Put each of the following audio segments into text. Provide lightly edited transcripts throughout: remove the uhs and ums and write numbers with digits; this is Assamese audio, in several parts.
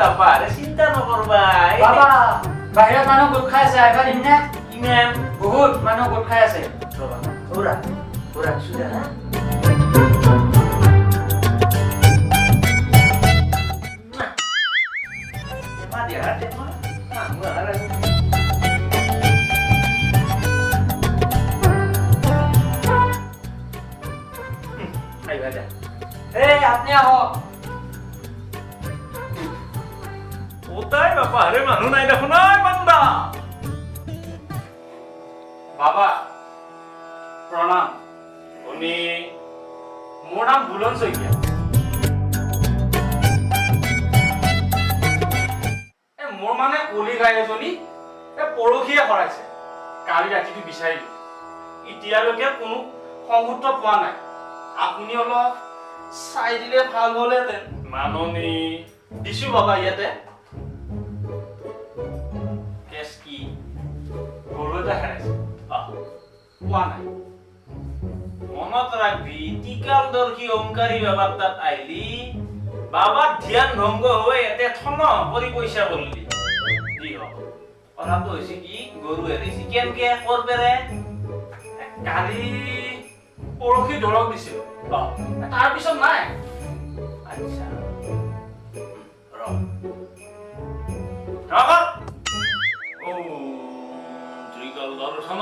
বাবা চিন্তা নকৰবা বাবা বাহিৰত মানুহ গোট খাই আছে আহিবা দিম নে ইমান বহুত মানুহ গোট খাই আছে ৰবা ওৰা ওৰা সুদা হা এমা দিয়া তেমা ওৰা এই আপনি আহক ওটাই বাবা আৰে মানুহ নাই দেখোন নাই বান্দা বাবা প্ৰণাম উনি মোৰ নাম বুলন শইকীয়া মোৰ মানে কলি গাই এজনী পৰহিয়ে হৰাইছে কালি ৰাতিটো বিচাৰিলো এতিয়ালৈকে কোনো সংগত পোৱা নাই আপুনি অলপ চাই দিলে ভাল হ'লেহেঁতেন মাননি দিছো বাবা ইয়াতে কেছ কি গৰু এটা হেৰাইছে পোৱা নাই মনত ৰাখবি টিকালদৰ্শী ওমকাৰী বাবাৰ তাত আহিলি বাবাৰ ধ্যান ভংগ হৈ এতে থন কৰি পইচা কৰিলি যি হওক কথাটো হৈছে কি গৰু হেৰিছি কেনকে কৰবেৰে কালি পৰহি দৰক দিছিল তাৰপিছত নাই আচ্ছা ত্ৰিকালদৰ্শন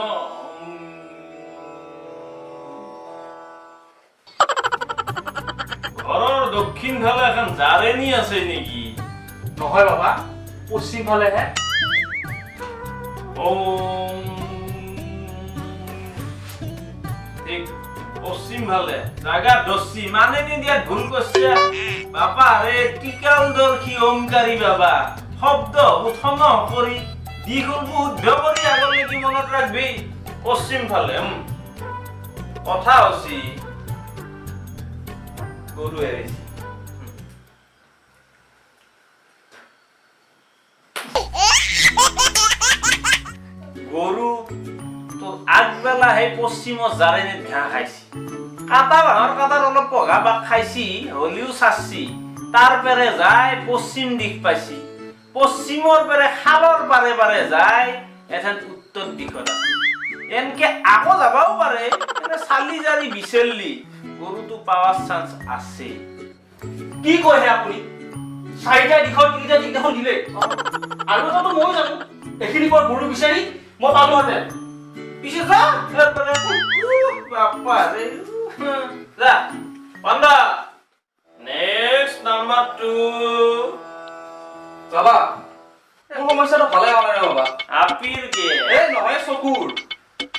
ঘৰৰ দক্ষিণ ফালে এখন জাৰেনী আছে নেকি নহয় বাবা পশ্চিম ফালেহে পশ্চিম ফালে জাগা দস্তি মানে নিদিয়াত ভুল করছে বাবা রে টিকালদর্শী ওমকাৰী বাবা শব্দ উঠন কৰি দীঘল উদ্ধ কৰি আগলে কি মনত ৰাখবি পশ্চিম ফালে কথা হসি গৰু এৰিছি গৰু তোৰ আগবেলা সেই পশ্চিমত জাৰেনীত ঘাঁহ খাইছি কাটা বাঁহৰ কাটাৰ অলপ পঘা বাক খাইছি হলিও চাচ্ছি তাৰ পেৰে যায় পশ্চিম দিশ পাইছি পশ্চিমৰ পেৰে খালৰ পাৰে পাৰে যায় এথেন উত্তৰ দিশত আছে এনকে আকৌ যাবাও পাৰে এনে চালি জাৰি বিচাৰলি গৰুটো পাৱাৰ চান্স আছে কি কয় আপুনি চাৰিটা দিশৰ তিনিটা দিশ দেখোন দিলে আৰু এটাতো ময়ো জানো এইখিনি বৰ গৰু বিচাৰি মই পালোহেঁতেন পিছে যা বাপ্পা ৰে যা পান্দা নেক্সট নাম্বাৰ 2 বাবা মোৰ সমস্যাটো ভালে হোৱা নাই বাবা আপিৰ কে এই নহয়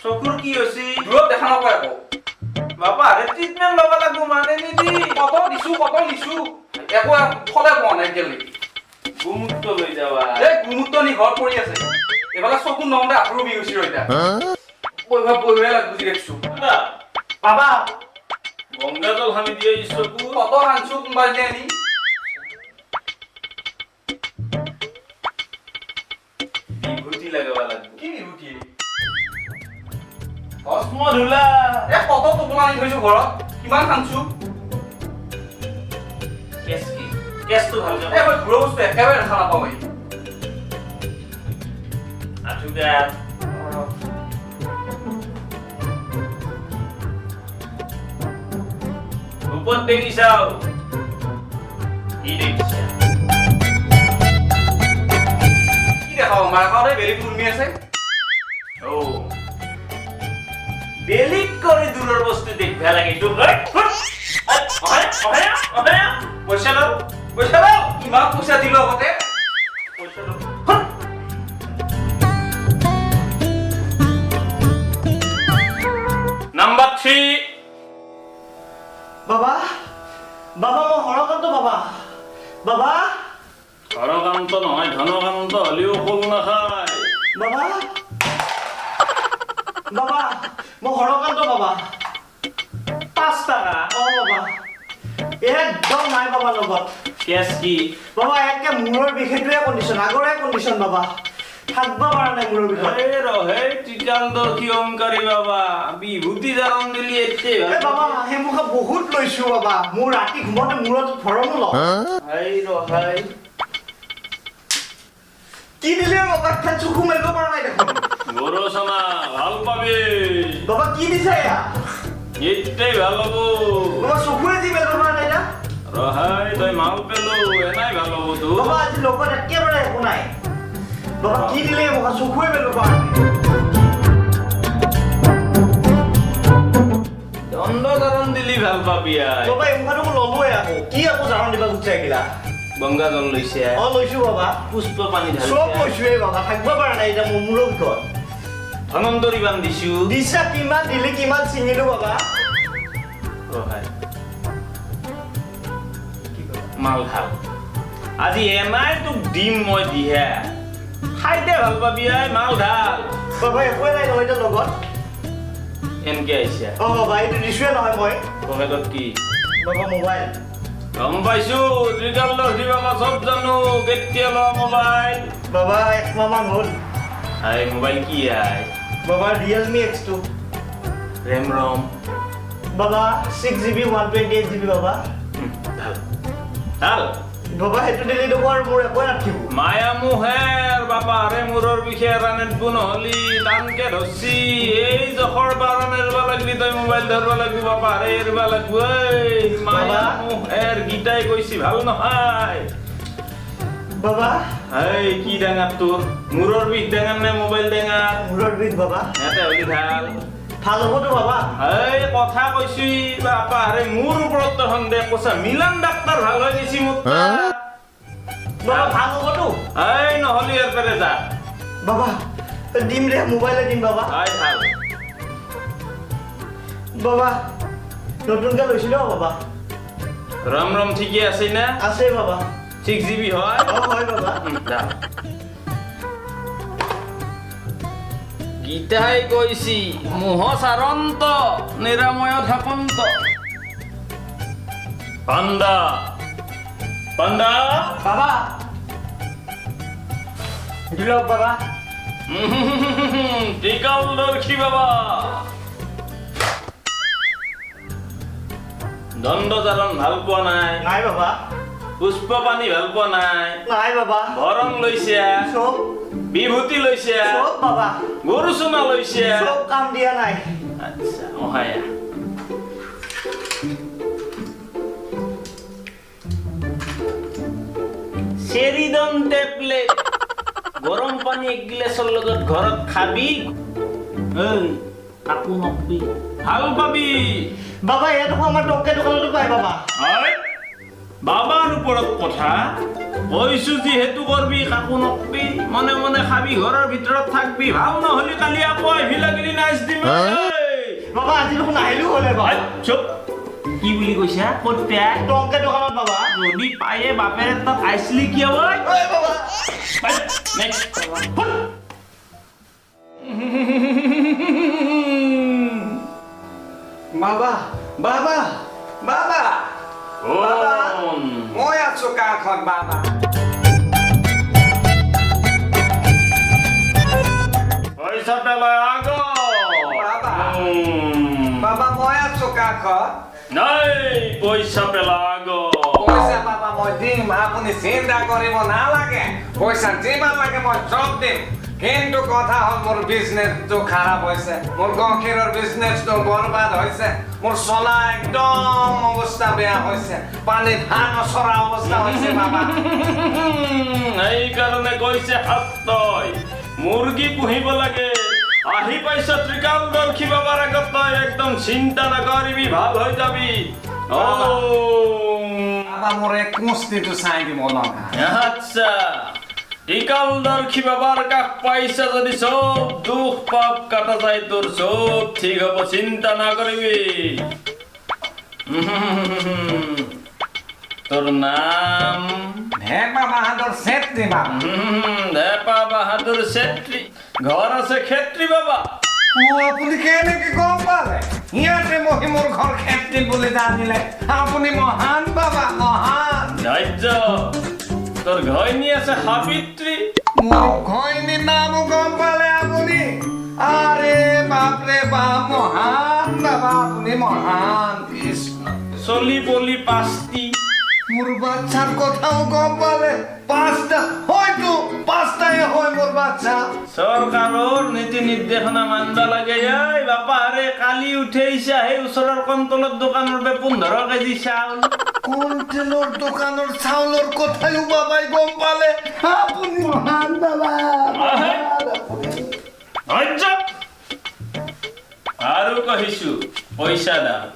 চকুৰ কি হৈছে দূৰত দেখা নাপায় আকৌ বাবা ৰে ট্ৰিটমেন্ট ল'ব লাগব মানে নিদি কত দিছো একো ফলে পোৱা নাই এতিয়ালৈকে গুমুত্ব লৈ যাবা এই গুমুত্ব নি ঘৰত পৰি আছে এফালে চকু নহওঁতে আঁঠুৰো বিষ হৈছে এতিয়া বহিবহে লাগব দেখছো বাবা গংগাজল সানি দিয়ে চকু কত আনছো কোনোবাই আনি বিভূতি লগাব লাগব কি বিভূতি ভস্ম ধুলা কত টোপোলা আনি থৈছো ঘৰত কিমান আনছো কেছটো ভাল যাব মই ঘূৰা বস্তু একেবাৰে দেখা নাপাওঁ আঠুগাত উপৰ দেখি চাও কি দেখিছা কি দেখাব মাৰ কাৰণে বেলিটো উলমি আছে বেলিক করে দূরের বস্তু দেখবা লাগে পয়সা দাও কিমান পইচা দিলো আগতে পয়সা দাও নাম্বার 3 বাবা বাবা মই হৰকান্ত বাবা হৰকান্ত নহয় ধনকান্ত হলেও ফল নাখায় বাবা মই হৰকান্ত বাবা 5 টাকা বাবা একদম নাই বাবা লগত কেছ কি বাবা একে মূৰৰ বিষয়টোৱে কণ্ডিশ্যন আগৰে কণ্ডিশ্যন বাবা থাকব পৰা নাই মূৰৰ বিষয় ৰহে টিকালদৰ্শী ওমকাৰী বাবা বিভূতি জাৰণ দিলি এতে বাবা হে মুখ বহুত লৈছো বাবা মোৰ ৰাতি ঘুমতে মূৰত ভৰমো ল হাই ৰহাই কি দিলে বাবা খান চকু মেলিব পৰা নাই দেখোন গৰু চনা ভাল পাবি বাবা কি দিছে এয়া এইটাই ভাল হ'ব বাবা চকুৰে যি মেলিব পৰা নাই না ৰহাই তই মাল পেলো এনাই ভাল হ'ব তো বাবা আজি লগত একেবাৰে একো নাই বাবা কি দিলে মোক চকুৰে মেলিব পৰা নাই দণ্ডধাৰণ দিলি ভাল পাবি আই বাবা ইমানো ললোৱে আকৌ কি আকৌ জাৰণ দিবা গুচি আহিলা গংগা জল লৈছে লৈছো বাবা পুষ্প পানী ঢালিছে চব লৈছোৱে বাবা থাকিব পৰা নাই এতিয়া মোৰ মূৰৰ ভিতৰত ধনন্তৰী বান দিছো দিছা কিমান দিলি কিমান চিঙিলো বাবা ৰহাই মাল ভাল আজি এনাই তোক দিম মই দিহে খাই দে ভাল পাবি আই মাল ঢাল বাবা একোৱে নাই নহয় এতিয়া লগত এনকে আহিছে বাবা এইটো দিছোৱে নহয় মই পকেটত কি বাবা মোবাইল গম পাইছো ৰিজাল্ট দি বাবা চব জানো কেতিয়া ল মোবাইল বাবা একমাহ মান হ'ল আই মোবাইল কি আই বাবা ৰিয়েলমি X2 ৰেম ৰম বাবা 6GB 128GB বাবা ভাল ভাল বাবা সেইটো দিলি দিব আৰু মোৰ একোৱে নাথাকিব মায়া মোহেৰ বাপাৰে মূৰৰ বিষে ৰানেট বুন হলি টানকে ধৰছি এই জখৰ বাৰ নেৰবা লাগলি তই মোবাইল ধৰবা লাগবি বাপাৰে এৰবা লাগব এই মায়া মোহেৰ গীতাই কৈছি ভাল নহয় বাবা এই কি ডাঙাৰ তোৰ মূৰৰ বিষ ডাঙাৰ নে মোবাইল ডাঙাৰ মূৰৰ বিষ বাবা ইয়াতে হলি ভাল ভাল হ'বতো বাবা এই কথা কৈছি বাপাৰে মোৰ ওপৰত তই সন্দেহ কৈছা মিলান ডাক্তৰ ভাল হৈ গৈছি মোৰ বাবা ভাল হ'বতো এই নহলি ইয়াৰ পেৰে যা বাবা দিম ৰে মোবাইলে দিম বাবা আই ভাল বাবা নতুনকে লৈছিলো বাবা ৰাম ৰাম ঠিকে আছে না আছে বাবা 6GB হয় হয় বাবা যা গীতাই কৈছি মোহ চাৰন্ত নিৰাময় থাকন্ত পাণ্ডা পাণ্ডা বাবা দিলক বাবা টিকাল দৰ্শী বাবা দণ্ডধাৰণ ভাল পোৱা নাই নাই বাবা পুষ্প পানী ভাল পোৱা নাই নাই বাবা ভৰণ লৈছে চব বিভূতি লৈছে চব বাবা গৰু চুনা লৈছে চব কাম দিয়া নাই আচ্ছা অহায়া চেৰিডন টেবলেট গৰম পানী এক গিলাচৰ লগত ঘৰত খাবি এই কাকো নকবি ভাল পাবি বাবা ইয়াত আমাৰ টকে দোকানতো পাই বাবা হয় বাবাৰ ওপৰত কথা কৈছো যিহেতু কৰবি কাকো নকবি মনে মনে খাবি ঘৰৰ ভিতৰত থাকবি ভাল নহলি কালি আকৌ আহিবি লাগিলি নাইচ দিম বাবা আজি দেখোন আহিলেও হ'লে বাবা চুপ কি বুলি কৈছা ক'ত পাই টকে দোকানত বাবা যদি পায়ে বাপেৰে তাত আইছিলি কিয় ঐ ঐ বাবা নেক্সট বাবা বাবা বাবা মই আছো কাষত বাবা পইচা পেলাই আগ বাবা বাবা মই আছো কাষত নাই পইচা পেলাই আগ পইচা বাবা মই দিম আপুনি চিন্তা কৰিব নালাগে পইচা যিমান লাগে মই চব দিম কিন্তু কথা হ'ল মোৰ বিজনেছটো খাৰাপ হৈছে মোৰ গাখীৰৰ বিজনেছটো বৰবাদ হৈছে মোৰ চলা একদম অৱস্থা বেয়া হৈছে পানীত হাঁহ নচৰা অৱস্থা হৈছে বাবা এইকাৰণে কৈছে হাত তই মুৰ্গী পুহিব লাগে আহি পাইছ ত্ৰিকাল দৰ্শী বাবাৰ আগত তই একদম চিন্তা নকৰিবি ভাল হৈ যাবি বাবা মোৰ এক মুষ্টিটো চাই দিব লগা আচ্ছা ত্ৰিকাল দৰ্শী বাবাৰ কাষ পাইছা যদি চব দুখ পাপ কাটা যায় তোৰ চব ঠিক হ'ব চিন্তা নকৰিবি তোৰ নাম ধেপা বাহাদুৰ ছেত্ৰী বাবা ধেপা বাহাদুৰ ছেত্ৰী ঘৰ আছে খেত্ৰী বাবা আপুনি কেনেকে গম পালে ইয়াতে বহি মোৰ ঘৰ খেতি বুলি জানিলে আপুনি মহান বাবা মহান ধৈৰ্য তোৰ ঘৈণী আছে সাবিত্ৰী মোৰ ঘৈণীৰ নামো গম পালে আপুনি আৰে বাপৰে বাপ মহান বাবা আপুনি মহান কৃষ্ণ চলি বলি পাঁচটি মোর বাচ্চার কথাও গম পালে পাঁচটা হয়তো পাঁচটাই হয় মোর বাচ্চা সৰকাৰৰ নীতি নিৰ্দেশনা মানবা লাগে এই বাপা আৰে কালি উঠেইছা সেই ওচৰৰ কণ্টলৰ দোকানৰ বে 15 কেজি চাউল কন্টেলৰ দোকানৰ চাউলৰ কথাও বাবাই গম পালে আপুনি মহান বাবা আৰু কহিছো পইচা দাম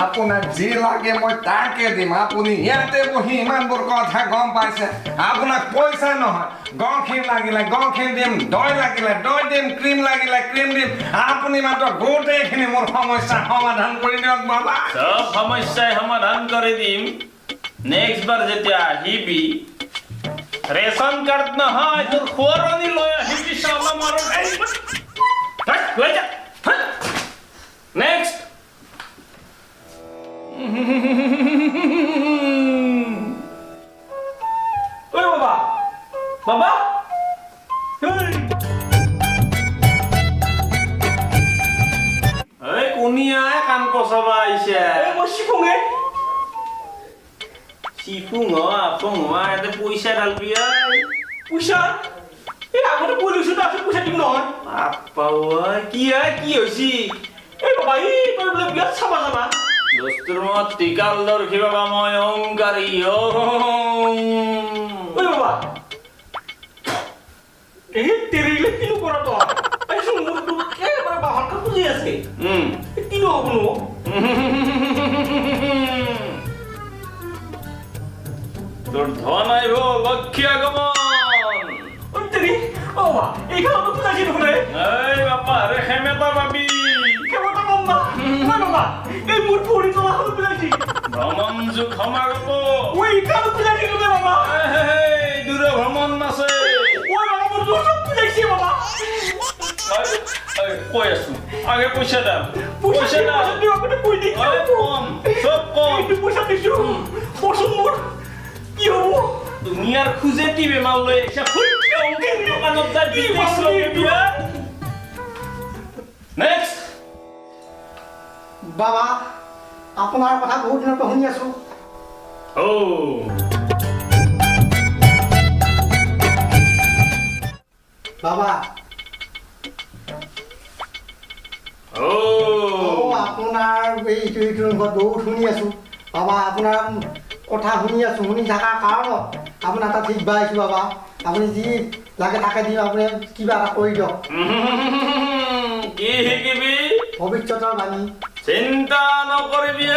আপোনাক যি লাগে মই তাকে দিম আপুনি ইয়াতে বহি ইমানবোৰ কথা গম পাইছে আপোনাক পইচা নহয় গাখীৰ লাগিলে গাখীৰ দিম দৈ লাগিলে দৈ দিম ক্ৰীম লাগিলে ক্ৰীম দিম আপুনি মাত্ৰ গোটেইখিনি মোৰ সমস্যা সমাধান কৰি দিয়ক বাবা সব সমস্যাই সমাধান কৰি দিম নেক্সট বাৰ যেতিয়া আহিবি ৰেচন কাৰ্ড নহয় তোৰ খোৱাৰণি লৈ আহিবি চাউল মাৰো লৈ যা নেক্সট ঐ বাবা বাবা এই কোনিয়াই কাণ কচাবা আহিছে মই শিফুঙে চিফুং আফুং ইয়াতে পইচা ঢালবি পইচা এই আগতে কৈ লৈছো তাৰপিছত পইচা দিম নহয় বাপ্পা কি হৈছি এই বাবা এই তই বোলে বিয়াত চাবা যাবা দস্তুৰ মত টিকাল দৰ্শী বাবা মই অংকাৰী ঐ বাবা এই তেৰিলে কিনো কৰা তই এইচোন মোৰতো একেবাৰে বাহৰকা খুজি আছে কিনো হ'ব নো তোৰ ধন আহিব লক্ষ্মী আগমন ঐ তেৰি অ বাবা এইখানে খুজাইছি দেখোন এই বাপা ৰে হেমেতা পাবি কেৱটা বম্বা নাই বাবা এই মোৰ পৰি তলাখন খুজাইছি ভ্ৰমণ যুগ সমাগত ঐ এইখানে খুজাইছি নে বাবা দূৰ ভ্ৰমণ আছে ঐ বাবা মোৰ দূৰ চব খুজাইছি বাবা কৈ আছো আগে পইচা দাম পইচা দিও আগতে কৈ দি কম চব কম এইটো পইচা দিছো পচন মোৰ কি হ'ব দুনিয়াৰ খুজেতি বেমাৰ লৈ আহিছা ফুটকে অংকেৰ দোকানত যাই বিদেশ লৈ বিয়া নেক্সট বাবা আপোনাৰ কথা বহুত দিনৰ পৰা শুনি আছো বাবা আপোনাৰ এইটো বহুত শুনি আছো বাবা আপোনাৰ কথা শুনি আছো শুনি থকাৰ কাৰণত আপোনাৰ এটা ঠিক পাইছো বাবা আপুনি যি লাগে তাকে দিম আপুনি কিবা এটা কৰি দিয়ক কি শিকিবি ভৱিষ্যতৰ বাণী চিন্তা নকৰিবি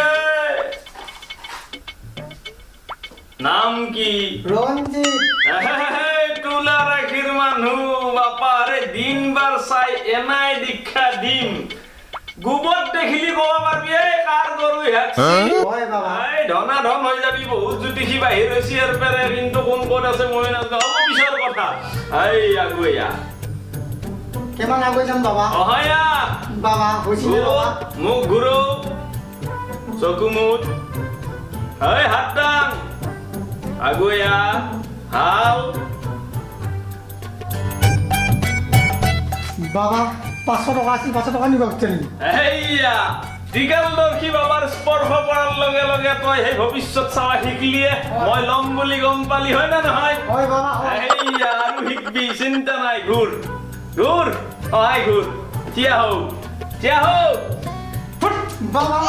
নাম কি ৰঞ্জিত তোলা ৰাখিৰ মানুহ বাপাৰে দিন বাৰ চাই এনাই দীক্ষা দিম গোবত দেখিলি ক'ব পাৰিবি কাৰ গৰু হয় বাবা ধনা ধন হৈ যাবি বহুত জ্যোতিষী বাহিৰ হৈছে ইয়াৰ পেৰে কিন্তু কোন ক'ত আছে মই নাজানো হ'ব পিছৰ কথা এই আগুয়া কিমান আগুৱাই যাম বাবা অহয়া বাবা হৈছিলে বাবা মুখ ঘূৰো চকু মুঠ এই হাত দাং আগুয়া হাল বাবা 500 টকা আছিল 500 টকা নিব বিচাৰিম এইয়া ত্ৰিকালদৰ্শী বাবাৰ স্পৰ্শ কৰাৰ লগে লগে তই সেই ভৱিষ্যত চাৱা শিকলিয়ে মই ল'ম বুলি গম পালি হয় না নহয় হয় বাবা এইয়া আৰু শিকবি চিন্তা নাই ঘূৰ ঘূৰ অহাই ঘূৰ থিয়া হও বাবা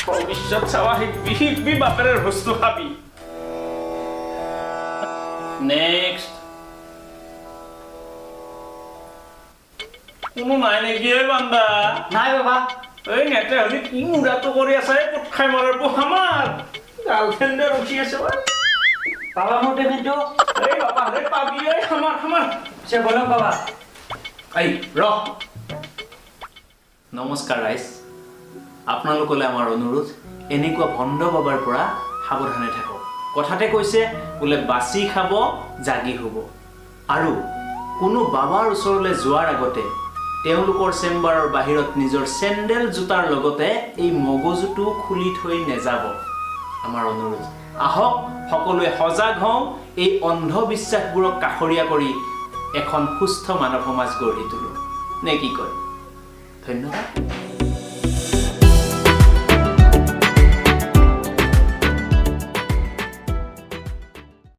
ভৱিষ্যত চাৱা শিকবি বাপেৰে বস্তু খাবি নেক্সট কোনো নাই নেকি বান্দা নাই বাবা এই নেটে হলি কি মুৰাটো কৰি আছে পুট খাই মৰাৰ আমাৰ গাৰ্লফ্ৰেণ্ডে ৰখি আছে বাবা মোৰ পেমেণ্টটো এই বাবা হে পাবি এই আমাৰ সে বলক বাবা এই ৰ নমস্কাৰ ৰাইজ আপোনালোকলৈ আমাৰ অনুৰোধ এনেকুৱা ভণ্ড বাবাৰ পৰা সাৱধানে থাকক কথাতে কৈছে বোলে বাছি খাব জাগি হ'ব আৰু কোনো বাবাৰ ওচৰলৈ যোৱাৰ আগতে তেওঁলোকৰ চেম্বাৰৰ বাহিৰত নিজৰ চেণ্ডেল জোতাৰ লগতে এই মগজুটো খুলি থৈ নেযাব আমাৰ অনুৰোধ আহক সকলোৱে সজাগ হওঁ এই অন্ধবিশ্বাসবোৰক কাষৰীয়া কৰি এখন সুস্থ মানৱ সমাজ গঢ়ি তোলো নে কি কয় ধন্যবাদ